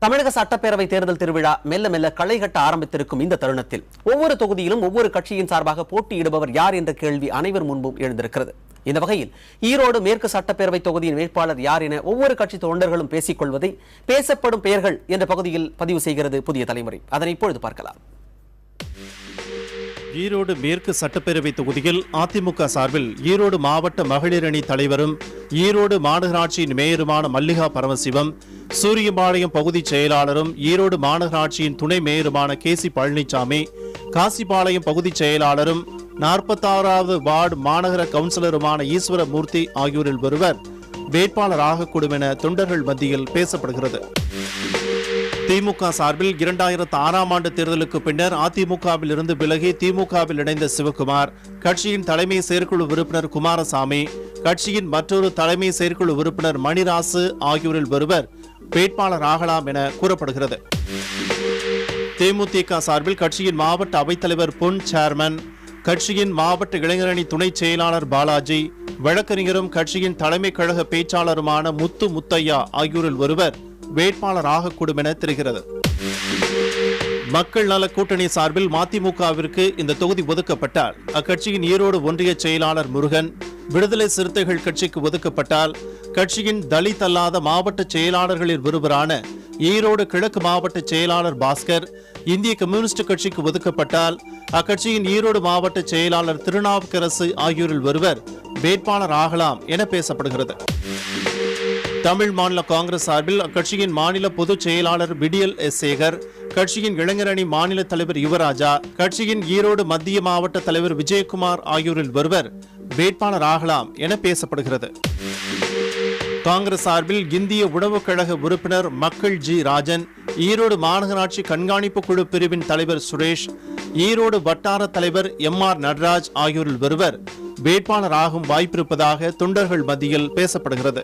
தமிழக சட்டப்பேரவை தேர்தல் திருவிழா மெல்ல மெல்ல களை கட்ட ஆரம்பித்திருக்கும் இந்த தருணத்தில் ஒவ்வொரு தொகுதியிலும் ஒவ்வொரு கட்சியின் சார்பாக போட்டியிடுபவர் யார் என்ற கேள்வி அனைவர் முன்பும் எழுந்திருக்கிறது. இந்த வகையில் ஈரோடு மேற்கு சட்டப்பேரவை தொகுதியின் வேட்பாளர் யார் என ஒவ்வொரு கட்சி தொண்டர்களும் பேசிக் கொள்வதை பேசப்படும் பெயர்கள் என்ற பகுதியில் பதிவு செய்கிறது புதிய தலைமுறை. அதனை இப்பொழுது பார்க்கலாம். ஈரோடு மேற்கு சட்டப்பேரவை தொகுதியில் அதிமுக சார்பில் ஈரோடு மாவட்ட மகளிர் அணி தலைவரும் ஈரோடு மாநகராட்சியின் மேயருமான மல்லிகா பரமசிவம், சூரியபாளையம் பகுதி செயலாளரும் ஈரோடு மாநகராட்சியின் துணை மேயருமான கேசி பழனிசாமி, காசிபாளையம் பகுதி செயலாளரும் 46வது வார்டு மாநகர கவுன்சிலருமான ஈஸ்வரமூர்த்தி ஆகியோரில் ஒருவர் வேட்பாளராக கூடும் என தொண்டர்கள் மத்தியில் பேசப்படுகிறது. திமுக சார்பில் 2006ஆம் ஆண்டு தேர்தலுக்கு பின்னர் அதிமுகவில் இருந்து விலகி திமுகவில் இணைந்த சிவகுமார், கட்சியின் தலைமை செயற்குழு உறுப்பினர் குமாரசாமி, கட்சியின் மற்றொரு தலைமை செயற்குழு உறுப்பினர் மணிராசு ஆகியோரில் ஒருவர் வேட்பாளராகலாம் என கூறப்படுகிறது. தேமுதிக சார்பில் கட்சியின் மாவட்ட அவைத்தலைவர் பொன் சேர்மன், கட்சியின் மாவட்ட இளைஞரணி துணை செயலாளர் பாலாஜி, வழக்கறிஞரும் கட்சியின் தலைமை கழக பேச்சாளருமான முத்து முத்தையா ஆகியோரில் ஒருவர் வேட்பாளராக கூடும் என தெரிகிறது. மக்கள் நல கூட்டணி சார்பில் மதிமுகவிற்கு இந்த தொகுதி ஒதுக்கப்பட்டால் அக்கட்சியின் ஈரோடு ஒன்றிய செயலாளர் முருகன், விடுதலை சிறுத்தைகள் கட்சிக்கு ஒதுக்கப்பட்டால் கட்சியின் தலித் அல்லாத மாவட்ட செயலாளர்களில் ஒருவரான ஈரோடு கிழக்கு மாவட்ட செயலாளர் பாஸ்கர், இந்திய கம்யூனிஸ்ட் கட்சிக்கு ஒதுக்கப்பட்டால் அக்கட்சியின் ஈரோடு மாவட்ட செயலாளர் திருநாவுக்கரசு ஆகியோரில் ஒருவர் வேட்பாளர் ஆகலாம் என பேசப்படுகிறது. தமிழ் மாநில காங்கிரஸ் சார்பில் அக்கட்சியின் மாநில பொதுச் செயலாளர் விடியல் எஸ் சேகர், கட்சியின் இளைஞரணி மாநில தலைவர் யுவராஜா, கட்சியின் ஈரோடு மத்திய மாவட்ட தலைவர் விஜயகுமார் ஆகியோரில் ஒருவர் வேட்பாளர் ஆகலாம் என பேசப்படுகிறது. காங்கிரஸ் சார்பில் இந்திய உணவுக் கழக உறுப்பினர் மக்கள் ஜி ராஜன், ஈரோடு மாநகராட்சி கண்காணிப்பு குழு பிரிவின் தலைவர் சுரேஷ், ஈரோடு வட்டார தலைவர் MR நடராஜ் ஆகியோரில் ஒருவர் வேட்பாளராகும் வாய்ப்பிருப்பதாக தொண்டர்கள் மத்தியில் பேசப்படுகிறது.